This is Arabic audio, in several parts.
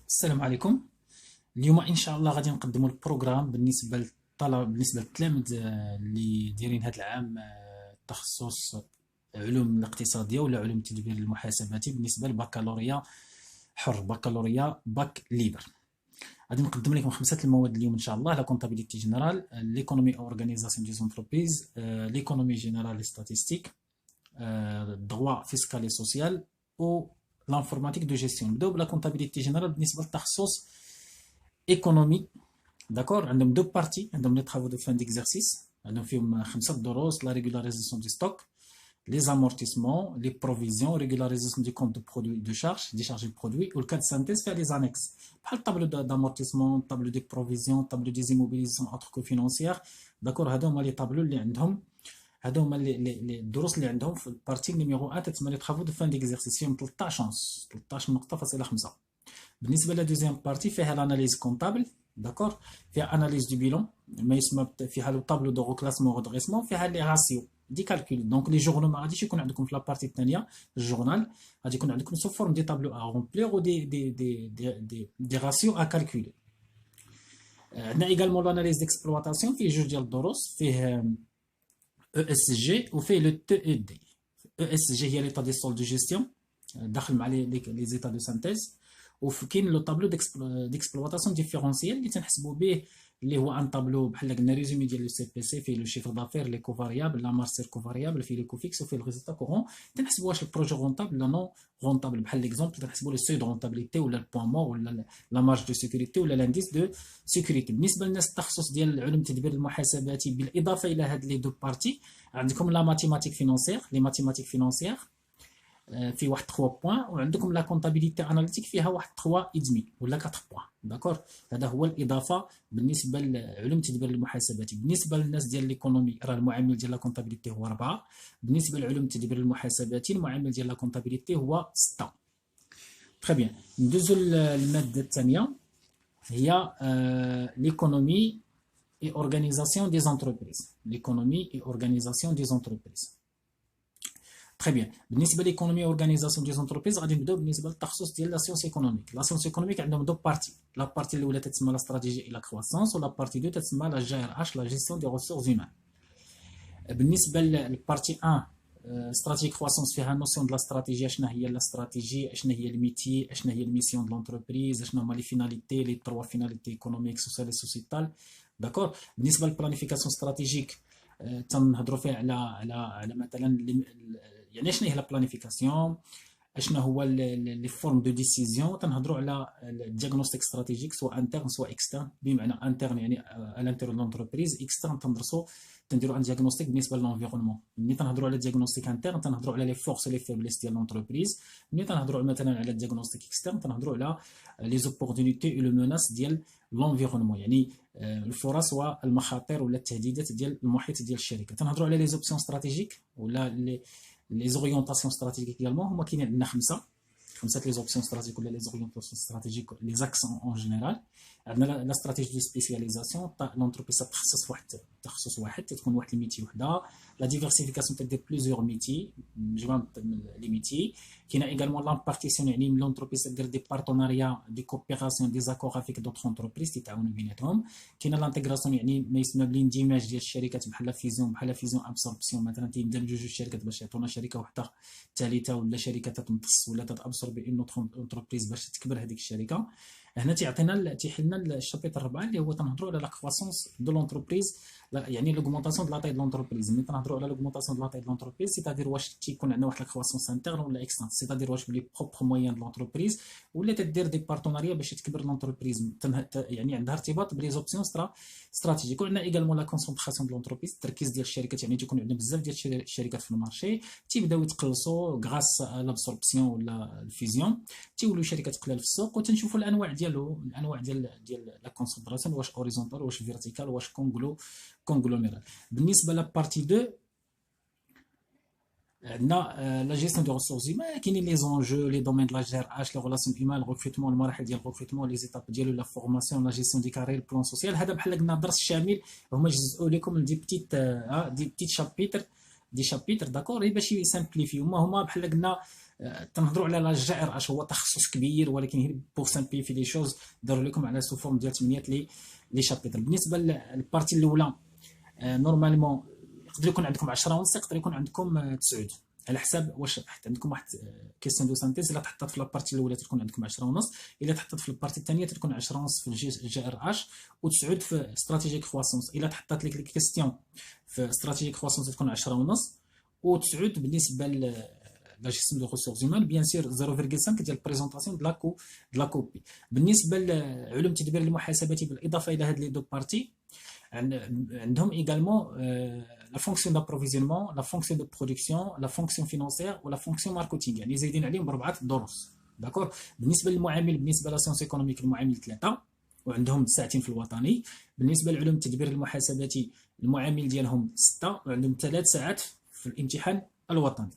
السلام عليكم. اليوم ان شاء الله غادي نقدموا البروغرام بالنسبه للطلب، بالنسبه للتلاميذ اللي دايرين هذا العام تخصص علوم الاقتصاديه ولا علوم التدبير المحاسباتي بالنسبه للبكالوريا حر، بكالوريا باك ليبر. غادي نقدم لكم خمسه المواد اليوم ان شاء الله: لا كونتابيليتي جينيرال، ليكونومي اورغانيزاسيون دي زونتربريز، ليكونومي جينيرال ستاتيستيك، droit fiscal et social ou l'informatique de gestion. نبداو بلا كونتابيليتي جينيرال بالنسبه للتخصص ايكونومي. داكور، عندهم دو بارتي، عندهم لي طرافو دو فان ديكزارسيس، عندهم فيهم خمسه دروس: لا ريغولاريزاسيون دي ستوك، les amortissements, les provisions, régularisation du compte de produit de charge, décharge de produit, ou le cas de synthèse faire les annexes. Par le tableau d'amortissement, tableau de provisions, tableau des immobilisations entre co-financières. D'accord, هذوما les tableaux اللي عندهم، هذوما les الدروس اللي عندهم في البارتي نيميرو 1 تسمى لي طرافو دو فان ديكزارسيس، فيهم 13 نقطه فاصله 5. بالنسبه للدوزيام بارتي فيها الاناليز كونطابل، داكور، فيها اناليز دو بيلون، ما يسمى فيها لو طابلو دو ريكلاسمون ودغيسمون، فيها لي راسيو دي كالكول. دونك لي جورنال ما غاديش يكون عندكم في لابارتي الثانيه، الجورنال غادي يكون عندكم سو فورم دي طابلو ا رومبليغ و دي راسيو ا كالكولي. عندنا ايغالمون لاناليز ديكسبلواتاسيون، فيه جوج ديال الدروس، فيه ESG وفيه لو TED. ESG هي ليطا دي سول دو جيستيون، داخل مع لي زيتا دو سانتيز، وكاين لو طابلو ديكسبلواتاسيون ديفيرونسيال اللي تنحسبوا به، اللي هو ان طابلو بحال قلنا ريزومي ديال لو سي بي سي، فيه لو شيفر دافير، لي كوفاريابل، لا مارج سير كوفاريابل، فيه لي كوفيكس، وفيه الريزلتا كورون. تنحسبوا واش البروجي رونطابل ولا نون رونطابل. بحال ليكزومبل تنحسبوا لو سوي دو رونطابيليتي ولا البوان مور ولا لا مارج دو سيكوريتي ولا لانديس دو سيكوريتي. بالنسبه للناس التخصص ديال علوم التدبير المحاسباتي، بالاضافه الى هاد لي دو بارتي عندكم لا ماتيماتيك فينونسيير، لي ماتيماتيك فينونسيير في واحد 3 بوين، وعندكم لا كونطابيليتي اناليتيك فيها واحد 3 ادمي ولا 4 بوين. داكور، هذا هو الاضافه بالنسبه لعلوم التدبير المحاسباتي. بالنسبه للناس ديال ليكونومي راه المعامل ديال لا كونطابيليتي هو 4. بالنسبه لعلوم التدبير المحاسباتي المعامل ديال لا كونطابيليتي هو 6. تري بيان، ندوزو للماده الثانيه، هي ليكونومي et organisation des entreprises. L'économie et organisation des entreprises. Très bien. بالنسبه ليكونومي اورغانيزاسيون دي زونتربريز غادي نبداو بالنسبه للتخصص ديال لا سيونس ايكونوميك. لا سيونس ايكونوميك عندهم دو بارتي، لا بارتي الاولى تتسمى لا استراتيجي الى كرواسونس، ولا بارتي 2 تتسمى لا جي ار اش، لا جيستيون دي ريسورس هيومان. بالنسبه للبارتي 1 استراتيجي كرواسونس فيها نوسيون دو لا استراتيجي، اشنا هي لا استراتيجي، اشنا هي الميتي، اشنا هي الميسيون دو لونتربريز، اشنا هما لي فيناليتي، لي 3 فيناليتي ايكونوميك سوسيال سوسيتال. داكور. بالنسبه للبلانيفيكاسيون استراتيجيك تنهضروا فيها على مثلا يعني شنو هي لا بلانيفيكاسيون، اشنا هو لي فورم دو ديسيزيون. تنهضروا على الدياغنوستيك استراتيجيك سواء انترن سواء اكسترن. بمعنى انترن يعني الانترن لونتربريز، اكسترن تنديروا ان دياغنوستيك بالنسبه للانفيرونمون. ملي تنهضروا على دياغنوستيك انترن تنهضروا على لي فورس لي فيبليس ديال لونتربريز. ملي تنهضروا مثلا على دياغنوستيك اكسترن تنهضروا على لي زوبورتونيتي و لو موناس ديال لونفيرونمون، يعني الفرص والمخاطر ولا التهديدات ديال المحيط ديال الشركه. تنهضروا على لي زوبسيون استراتيجيك ولا لي زوريونطاسيون استراتيجيك ديالهم، هما كاينين عندنا خمسه لي زوبسيون استراتيجيك ولا لي زوريونطاسيون استراتيجيك، لي زاكسون اون جينيرال. عندنا لا استراتيجي دو سبيسياليزاسيون، لونتربريز تتخصص في واحد التخصص واحد، تكون واحد الميتي وحده. لا ديفيرسيفيكاسيون تدير بليزيور ميتي، مجموعه لي ميتي. كاينه ايغالمون لامبارتيسيون، يعني لونتربريز تدير دي بارتناريا دي كوبيراسيون دي زاكور افيك دوطخ اونتربريز تيتعاونوا بيناتهم. كاينه لانتيغراسيون، يعني ما يسمى بالاندماج ديال الشركات، بحال فيزيون ابسوربسيون، مثلا تيندمجوا جوج شركات باش يعطونا شركه وحده ثالثه، ولا شركه تتمتص ولا تتابسوربي اون اوتر اونتربريز باش تكبر هذيك الشركه. هنا تيحلنا الشابيتر 4 اللي هو تنهضروا على لا كرواسونس دو لونتربريز، يعني لوغمونطاسيون دو لا تاي دو لونتربريز. ملي تنهضروا على لوغمونطاسيون دو لا تاي دو لونتربريز سيتادير واش تيكون عندنا واحد لا كرواسونس انترن ولا اكسترن، سيتادير واش بلي بروبر موين دو لونتربريز ولا تدير دي بارتناريا باش تكبر لونتربريز، يعني عندها ارتباط بلي زوبسيون استراتيجيك. وعندنا ايغالمون لا كونسونطراسيون دو لونتربريز، التركيز ديال الشركات، يعني تيكون عندنا بزاف ديال الشركات في المارشي تيبداو يتقلصوا غراس لابسوربسيون ولا الفيزيون، تيولوا شركات قلال في السوق. وتنشوفوا الانواع ديالو، الانواع ديال لا كونسونطراسيون، واش اوريزونتال واش فيرتيكال واش كونغلوميرال. بالنسبه لا بارتي 2 عندنا لا جيستيون دو ريسورس هيومان، كاينين لي زونجو، لي دومين دو لا جي ار اش، لي ريلاسيون هيومان، الريكروتمون، المراحل ديال الريكروتمون، لي زيتاب ديالو، لا فورماسيون، لا جيستيون دي كارير، البلان سوسيال. هذا بحال قلنا درس شامل، هما جزئوا لكم دي بتيت شابيتر، داكور، باش يسامبليفيو. هما بحال قلنا تنهضروا على لا جي ار اش، هو تخصص كبير ولكن هي بوغ سامبليفي لي شوز داروا لكم على سو فورم ديال 8 لي شابيتر. بالنسبه للبارتي الاولى نورمالمون يقدر يكون عندكم 10 ونص، يقدر يكون عندكم 9 على حساب واش عندكم واحد كيسيون دو سانتيز. الا تحطات في لابارتي الاولى تكون عندكم 10 ونص، الا تحطات في البارتي الثانيه تكون 10 ونص في الجي ار اش و9 في استراتيجيك كرواسونس. الا تحطات لك الكيستيون في استراتيجيك كرواسونس تكون 10 ونص، و9 بالنسبه لا جيستيون دو ريسورس هيومان بيان سير 0.5 ديال البريزونطاسيون دو لا كوبي. بالنسبه لعلوم التدبير المحاسباتي بالاضافه الى هاد لي دو بارتي عندهم également la fonction d'approvisionnement, la fonction de production, la fonction financière و la fonction marketing، يعني زايدين عليهم بربعه دروس. داكور. بالنسبه للمعامل، بالنسبه لاسيونس ايكونوميك المعامل 3 وعندهم ساعتين في الوطني. بالنسبه لعلوم التدبير المحاسباتي المعامل ديالهم 6 وعندهم 3 ساعات في الامتحان الوطني.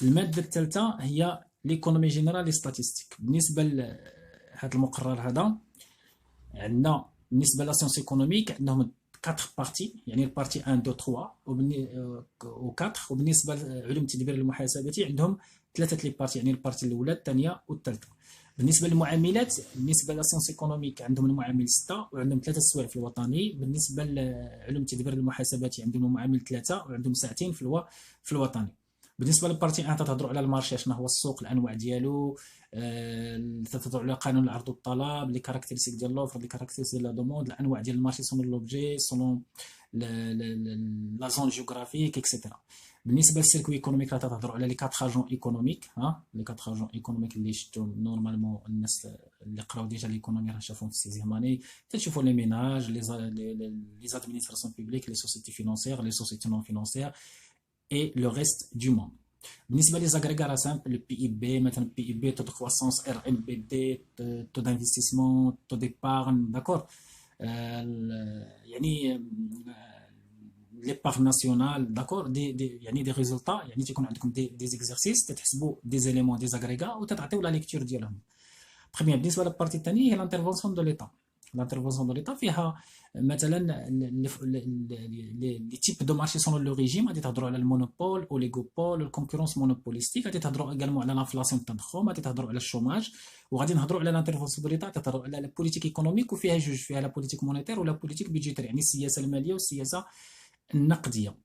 الماده الثالثه هي ليكونومي جينيرال لي ستاتيستيك. بالنسبه لهذا المقرر هذا عندنا بالنسبه لاسيونس ايكونوميك عندهم 4 بارتي، يعني البارتي 1 2 3 و 4. وبالنسبه لعلوم التدبير المحاسباتي عندهم 3 لي بارتي، يعني البارتي الاولى الثانيه والثالثه. بالنسبه للمعاملات، بالنسبه لاسيونس ايكونوميك عندهم المعامل 6 وعندهم 3 سوايع في الوطني. بالنسبه لعلوم التدبير المحاسباتي عندهم المعامل 3 وعندهم ساعتين في الوطني. بالنسبه للبارتي 1 تتهضروا على المارشي، شنو هو السوق، الانواع ديالو، تتهضروا على قانون العرض والطلب، لي كاركتيرستيك ديال لوفر، لي كاركتيرستيك ديال لا دوموند، الانواع ديال المارشي سون لوبجي سون لا زون جيوغرافيك اكسيتيرا. بالنسبه للسيركوي ايكونوميك تتهضروا على لي 4 اجون ايكونوميك، لي 4 اجون ايكونوميك اللي شفتوا نورمالمون الناس اللي قراو ديجا ليكونومي راه شافوهم في السيزيام اني. تنشوفوا لي ميناج، لي زادمينستراسيون بوبليك، لي سوسيتي فينونسيير، لي سوسيتي نون فينونسيير et le reste du monde. بالنسبه لي زاغريغار سامبل، لو بي اي بي مثلا، بي اي بي تو دو كرواسونس، ار ام بي دي، تو دانفستيسمون، تو ديبارن، داكور. يعني لي بار ناسيونال، داكور، يعني دي ريزولتا، يعني تيكون عندكم دي زيكزارسيس تتحسبوا دي زيليمون دي زاغريغا وتتعطيو لا ليكتور ديالهم. بخيمية. بالنسبه للبارتي الثانيه هي لانترفونسيون دو ليتا. لانترفونسيون دو ليتا فيها مثلا لي تيب دو مارشي سون لو ريجيم، غادي تهضروا على المونوبول، اوليغوبول، الكونكورونس مونوبوليستيك، غادي تهضروا ايغالمون على لانفلاسيون التضخم، غادي تهضروا على الشوماج، وغادي نهضروا على لانترفونسيون دو ليتا تهضروا على لا بوليتيك ايكونوميك، وفيها جوج، فيها لا بوليتيك مونيتير ولا بوليتيك بيدجيتير، يعني السياسه الماليه والسياسه النقديه.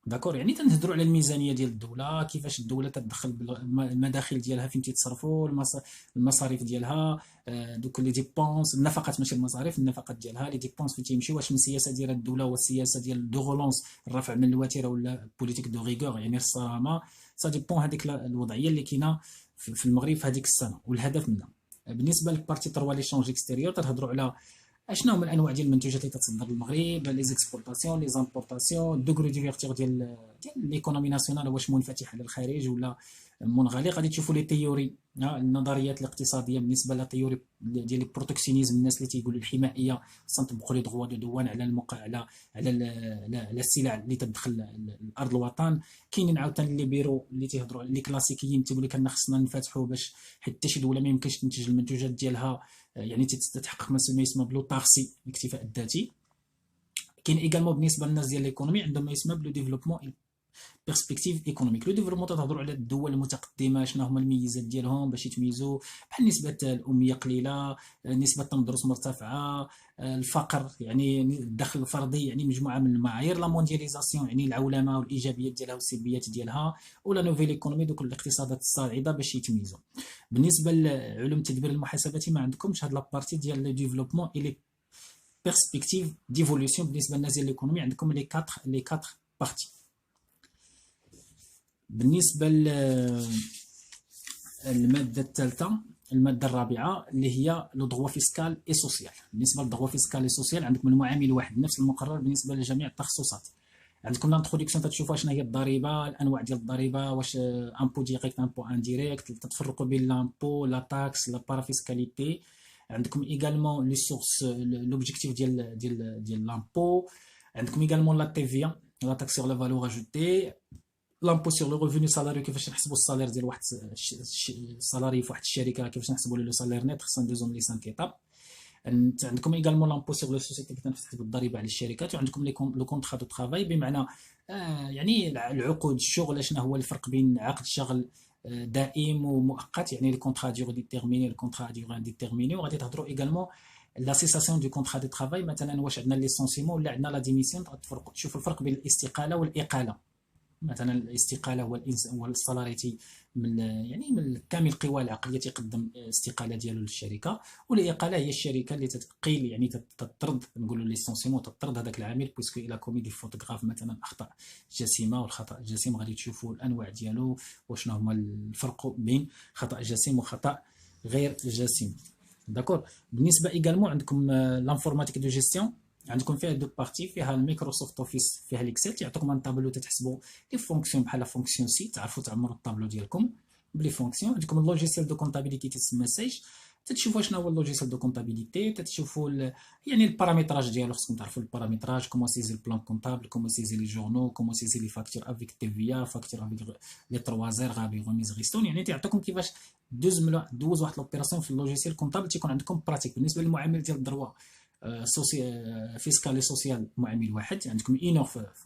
داكور. يعني تنهضروا على الميزانيه ديال الدوله، كيفاش الدوله تدخل المداخل ديالها فين تيتصرفوا، المصاريف ديالها، دوك لي ديبونس، النفقات ماشي المصاريف، النفقات ديالها لي ديبونس فين تيمشيو، واش من السياسه ديال الدوله والسياسه ديال دو غولونس، الرفع من الوتيره، ولا بوليتيك دو ريغور يعني الصرامه. سا ديبون هذيك الوضعيه اللي كاينه في المغرب في هذيك السنه والهدف منها. بالنسبه للبارتي 3 لي شونج اكستيريور تهضروا على اشنو هما الانواع ديال المنتوجات اللي تتصدر للمغرب، لي زيكسبورطاسيون، لي زامبورطاسيون، دوغرو ديفيرتيغ ديال ليكونومي ناسيونال، واش منفتح على الخارج ولا منغلق. غادي تشوفوا لي تيوري، النظريات الاقتصاديه بالنسبه للتيوري ديال البروتكسيونيزم، الناس اللي تيقولوا الحمائيه خصنا نطبقوا لي دغوا دو دوان على على السلع اللي تدخل الارض الوطن. كاينين عاوتاني اللي بيرو اللي تيهضروا على لي كلاسيكيين تيقول لك ان خصنا نفتحوا باش حتى شي دوله ما يمكنش تنتج المنتوجات ديالها، يعني تتحقق ما يسمى بلوطارسي، الاكتفاء الذاتي. كاين ايغالمون بالنسبه للناس ديال ليكونومي عندهم ما يسمى بلو ديفلوبمون بيرسبكتيف ايكونوميك. لو ديفلوبمون تهضروا على الدول المتقدمه شنو هما الميزات ديالهم باش يتميزوا، بحال نسبه الاميه قليله، نسبه التمدرس مرتفعه، الفقر، يعني الدخل الفردي، يعني مجموعه من المعايير. لا موندياليزاسيون يعني العولمه والايجابيات ديالها والسلبيات ديالها، ولا نوفيل ايكونومي دوك الاقتصادات الصاعده باش يتميزوا. بالنسبه لعلوم التدبير المحاسباتي ما عندكمش هاد لابارتي ديال لو ديفلوبمون اي لي بيرسبكتيف ديفولوسيون. بالنسبه للناس ديال ليكونومي عندكم لي 4 بارتي. بالنسبه للماده الثالثه، الماده الرابعه اللي هي لو دغوا فيسكال اي سوسيال. بالنسبه للدغوا فيسكال اي سوسيال عندكم المعامل واحد نفس المقرر بالنسبه لجميع التخصصات. عندكم لانتروداكسيون تتشوفوا شنو هي الضريبه، الانواع ديال الضريبه، واش امبو ديريكت امبو انديريكت، تتفرقوا بين لامبو، لا تاكس، لا بارافيسكاليتي. عندكم ايغالمون لي سورس، لوبجيكتيف ديال لامبو. عندكم ايغالمون لا تيفيا، لا تاكس سور لا فالور اجوتي، لامبو سور لو ريفوني سالاري، كيفاش نحسبوا السالير ديال واحد السالاري في واحد الشركه، كيفاش نحسبوا لو سالير نيت، خصنا ندوزو من لي 5 ايطاب. عندكم ايغالمون لامبو سيغ لو سوسيتي كتنفتح بالضريبه على الشركات، وعندكم لو كونطرا دو ترافاي، بمعنى يعني العقود الشغل. شنو هو الفرق بين عقد شغل دائم ومؤقت؟ يعني لو كونطرا ديغ ديتيرميني، لو كونطرا ديغ انديتيرميني. وغادي تهضروا ايغالمون لا سيساسيون دو كونطرا دو ترافاي، مثلا واش عندنا ليسونسيمون ولا عندنا لا ديميسيون. تشوفوا الفرق بين الاستقاله والاقاله. مثلا الاستقاله هو السالاريتي من يعني من كامل القوى العقليه تقدم استقاله ديالو للشركه، والاقاله هي الشركه اللي تقيل يعني تطرد، نقولوا ليسونسيمون، تطرد هذاك العامل بويسكو الى كوميدي فوتوغراف مثلا اخطاء جسيمه. والخطا الجسيم غادي تشوفوا الانواع ديالو وشنو هما الفرق بين خطا جسيم وخطا غير جسيم. داكور. بالنسبه ايغالمون عندكم لانفورماتيك دو جيستيون، عندكم فيها دو بارتي، فيها الميكروسوفت اوفيس، فيها الاكسل. تعطيكم ان طابلو تتحسبوا لي فونكسيون بحال فونكسيون سي، تعرفوا تعمروا الطابلو ديالكم بلي فونكسيون. عندكم اللوجيسيال دو كونطابيليتي تسمى سيج، تتشوفوا شنو هو اللوجيسيال دو كونطابيليتي، تتشوفوا يعني البارامتراج ديالو. خصكم تعرفوا البارامتراج، كومون سيزي البلان كونطابل، كومون سيزي لي جورنو، كومون سيزي لي فاكتور افيك تي في ا، فاكتور افيك لي 3 زير غابي غوميز غيستون. يعني تعطيكم كيفاش دوز واحد لوبيراسيون في اللوجيسيال كونطابل، تيكون عندكم براتيك. بالنسبه للمعامل ديال الدروا فيسكال سوسيال، معامل واحد. عندكم اون اور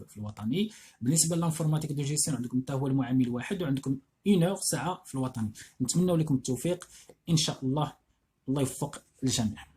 في الوطني. بالنسبه للانفورماتيك دو جيستيون عندكم حتى هو المعامل واحد، وعندكم اون اور ساعه في الوطني. نتمنى لكم التوفيق ان شاء الله. الله يوفق الجميع.